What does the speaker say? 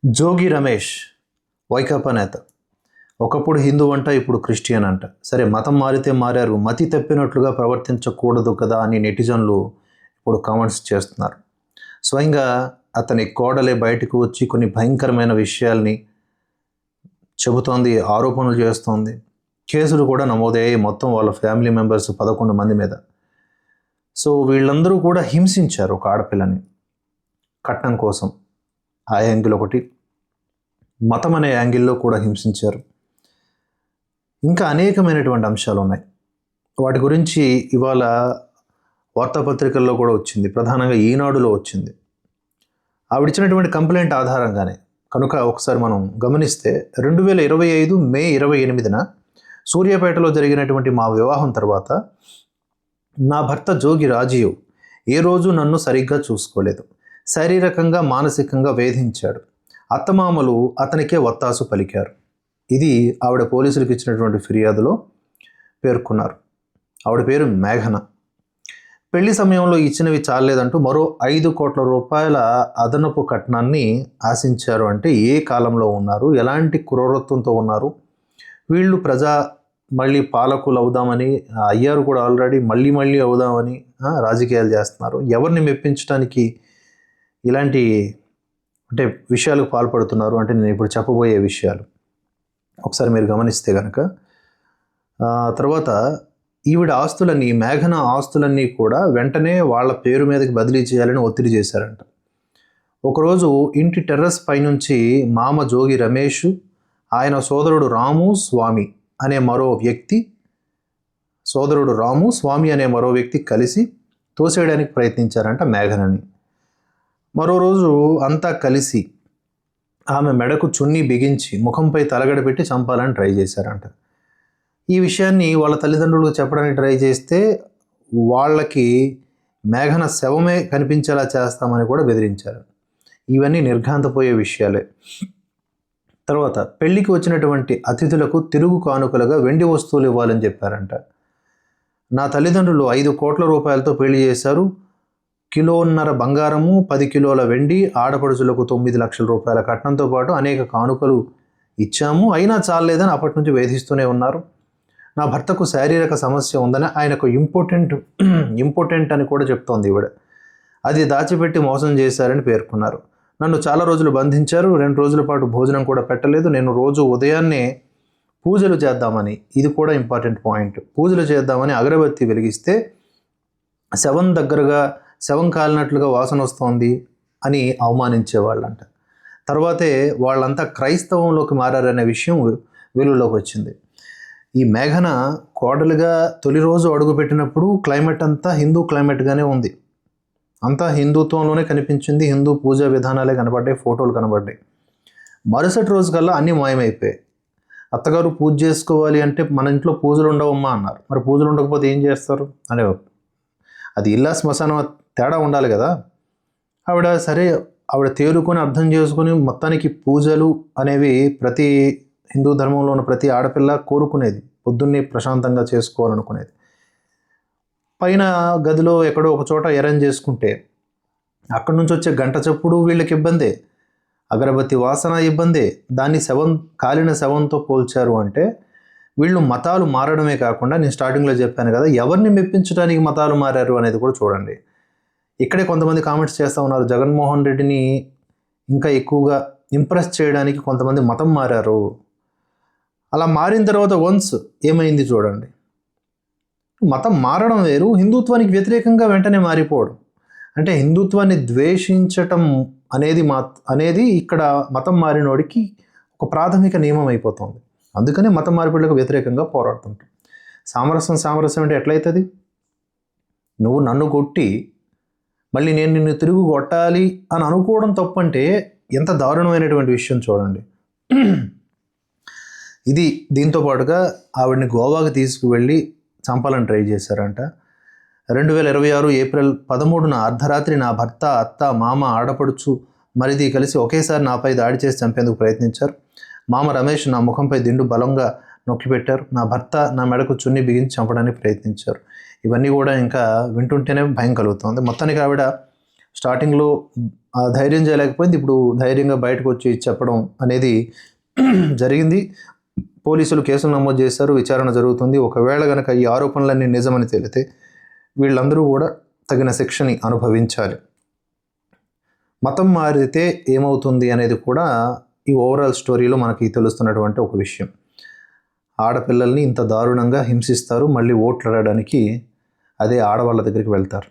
జోగి రమేష్ వైకాపా నేత. ఒకప్పుడు హిందూ అంట, ఇప్పుడు క్రిస్టియన్ అంట. సరే, మతం మారితే మారారు, మతి తప్పినట్లుగా ప్రవర్తించకూడదు కదా అని నెటిజన్లు ఇప్పుడు కామెంట్స్ చేస్తున్నారు. స్వయంగా అతని కోడలే బయటకు వచ్చి కొన్ని భయంకరమైన విషయాల్ని చెబుతోంది, ఆరోపణలు చేస్తోంది. కేసులు కూడా నమోదయ్యాయి మొత్తం వాళ్ళ ఫ్యామిలీ మెంబర్స్ 11 మంది మీద. సో వీళ్ళందరూ కూడా హింసించారు ఒక ఆడపిల్లని కట్నం కోసం. ఆ యాంగిల్ ఒకటి, మతం అనే యాంగిల్లో కూడా హింసించారు. ఇంకా అనేకమైనటువంటి అంశాలు ఉన్నాయి. వాటి గురించి ఇవాళ వార్తాపత్రికల్లో కూడా వచ్చింది, ప్రధానంగా ఈనాడులో వచ్చింది. ఆవిడిచ్చినటువంటి కంప్లైంట్ ఆధారంగానే కనుక ఒకసారి మనం గమనిస్తే 2025 మే 28న సూర్యాపేటలో జరిగినటువంటి మా వివాహం తర్వాత నా భర్త జోగి రాజీవ్ ఏ రోజు నన్ను సరిగ్గా చూసుకోలేదు, శారీరకంగా మానసికంగా వేధించాడు, అత్తమామలు అతనికే వత్తాసు పలికారు. ఇది ఆవిడ పోలీసులకు ఇచ్చినటువంటి ఫిర్యాదులో పేర్కొన్నారు. ఆవిడ పేరు మేఘన. పెళ్లి సమయంలో ఇచ్చినవి చాలేదంటూ మరో 5 కోట్ల రూపాయల అదనపు కట్నాన్ని ఆశించారు. అంటే ఏ కాలంలో ఉన్నారు, ఎలాంటి క్రూరత్వంతో ఉన్నారు వీళ్ళు? మళ్ళీ పాలకులు అవుదామని అయ్యారు కూడా, ఆల్రెడీ మళ్ళీ అవుదామని రాజకీయాలు చేస్తున్నారు. ఎవరిని మెప్పించడానికి ఇలాంటి విషయాలకు పాల్పడుతున్నారు అంటే నేను ఇప్పుడు చెప్పబోయే విషయాలు ఒకసారి మీరు గమనిస్తే కనుక. తర్వాత ఈవిడ ఆస్తులన్నీ, మేఘన ఆస్తులన్నీ కూడా వెంటనే వాళ్ళ పేరు మీదకి బదిలీ చేయాలని ఒత్తిడి చేశారంట. ఒకరోజు ఇంటి టెర్రస్ పైనుంచి మామ జోగి రమేష్, ఆయన సోదరుడు రాము స్వామి అనే మరో వ్యక్తి కలిసి తోసేయడానికి ప్రయత్నించారంట మేఘనని. మరో రోజు అంతా కలిసి ఆమె మెడకు చున్నీ బిగించి ముఖంపై తలగడ పెట్టి చంపాలని ట్రై చేశారంట. ఈ విషయాన్ని వాళ్ళ తల్లిదండ్రులకు చెప్పడానికి ట్రై చేస్తే వాళ్ళకి మేఘన శవమే కనిపించేలా చేస్తామని కూడా బెదిరించారు. ఇవన్నీ నిర్ఘాంతపోయే విషయాలే. తర్వాత పెళ్లికి వచ్చినటువంటి అతిథులకు తిరుగు కానుకలుగా వెండి వస్తువులు ఇవ్వాలని చెప్పారంట. నా తల్లిదండ్రులు 5 కోట్ల రూపాయలతో పెళ్లి చేశారు. 1.5 కిలోల బంగారము, 10 కిలోల వెండి, ఆడపడుచులకు 9 లక్షల రూపాయల కట్నంతో పాటు అనేక కానుకలు ఇచ్చాము. అయినా చాలేదని అప్పటి నుంచి వేధిస్తూనే ఉన్నారు. నా భర్తకు శారీరక సమస్య ఉందని, ఆయనకు ఇంపార్టెంట్ అని కూడా చెప్తోంది ఈవిడ. అది దాచిపెట్టి మోసం చేశారని పేర్కొన్నారు. నన్ను చాలా రోజులు బంధించారు. 2 రోజుల పాటు భోజనం కూడా పెట్టలేదు. నేను రోజు ఉదయాన్నే పూజలు చేద్దామని, ఇది కూడా ఇంపార్టెంట్ పాయింట్, పూజలు చేద్దామని అగరబత్తి వెలిగిస్తే శవం కాలినట్లుగా వాసన వస్తోంది అని అవమానించేవాళ్ళంట. తర్వాతే వాళ్ళంతా క్రైస్తవంలోకి మారారనే విషయం వెలుగులోకి వచ్చింది. ఈ మేఘన కోడలుగా తొలి రోజు అడుగుపెట్టినప్పుడు క్లైమేట్ అంతా హిందూ క్లైమేట్గానే ఉంది. అంతా హిందుత్వంలోనే కనిపించింది, హిందూ పూజా విధానాలే కనబడ్డాయి, ఫోటోలు కనబడ్డాయి. మరుసటి రోజు కల్లా అన్నీ మాయమైపోయాయి. అత్తగారు పూజ చేసుకోవాలి అంటే మన ఇంట్లో పూజలు ఉండవమ్మా అన్నారు. మరి పూజలు ఉండకపోతే ఏం చేస్తారు అనే, అది ఇల్లా శ్మశానం తేడా ఉండాలి కదా. ఆవిడ తేరుకొని అర్థం చేసుకొని మొత్తానికి పూజలు అనేవి ప్రతి హిందూ ధర్మంలో ఉన్న ప్రతి ఆడపిల్ల కోరుకునేది, పొద్దున్నే ప్రశాంతంగా చేసుకోవాలనుకునేది. పైన గదిలో ఎక్కడో ఒక చోట అరేంజ్ చేసుకుంటే అక్కడి నుంచి వచ్చే గంట చప్పుడు వీళ్ళకి ఇబ్బందే, అగరబత్తి వాసన ఇబ్బందే. దాన్ని కాలిన శవంతో పోల్చారు అంటే వీళ్ళు మతాలు మారడమే కాకుండా, నేను స్టార్టింగ్లో చెప్పాను కదా, ఎవరిని మెప్పించడానికి మతాలు మారారు అనేది కూడా చూడండి. ఇక్కడే కొంతమంది కామెంట్స్ చేస్తూ ఉన్నారు, జగన్మోహన్ రెడ్డిని ఇంకా ఎక్కువగా ఇంప్రెస్ చేయడానికి కొంతమంది మతం మారారు. అలా మారిన తర్వాత వన్స్ ఏమైంది చూడండి. మతం మారడం వేరు, హిందుత్వానికి వ్యతిరేకంగా వెంటనే మారిపోవడం. అంటే హిందుత్వాన్ని ద్వేషించటం అనేది ఇక్కడ మతం మారినోడికి ఒక ప్రాథమిక నియమం అయిపోతుంది. అందుకనే మతం మార్పిడులకు వ్యతిరేకంగా పోరాడుతుంటాం. సామరస్యం అంటే ఎట్లయితుంది? నువ్వు నన్ను కొట్టి మళ్ళీ నేను నిన్ను తిరుగు కొట్టాలి అని అనుకోవడం తప్పంటే ఎంత దారుణమైనటువంటి విషయం చూడండి. ఇది దీంతో పాటుగా ఆవిడని గోవాకి తీసుకువెళ్ళి చంపాలని ట్రై చేశారంట. 2026 ఏప్రిల్ 13న అర్ధరాత్రి నా భర్త, అత్త, మామ, ఆడపడుచు, మరిది కలిసి ఒకేసారి నాపై దాడి చేసి చంపేందుకు ప్రయత్నించారు. మామ రమేష్ నా ముఖంపై దిండు బలంగా నొక్కిపెట్టారు. నా భర్త నా మెడకు చున్ని బిగించి చంపడానికి ప్రయత్నించారు. ఇవన్నీ కూడా ఇంకా వింటుంటేనే భయం కలుగుతుంది. మొత్తానికి ఆవిడ స్టార్టింగ్లో ధైర్యం చేయలేకపోయింది, ఇప్పుడు ధైర్యంగా బయటకు వచ్చి చెప్పడం అనేది జరిగింది. పోలీసులు కేసులు నమోదు చేశారు, విచారణ జరుగుతుంది. ఒకవేళ కనుక ఈ ఆరోపణలన్నీ నిజమని తేలితే వీళ్ళందరూ కూడా తగిన శిక్షని అనుభవించాలి. మతం మారితే ఏమవుతుంది అనేది కూడా ఈ ఓవరాల్ స్టోరీలో మనకి తెలుస్తున్నటువంటి ఒక విషయం. ఆడపిల్లల్ని ఇంత దారుణంగా హింసిస్తారు, మళ్ళీ ఓట్లు అడగడానికి అదే ఆడవాళ్ళ దగ్గరికి వెళ్తారు.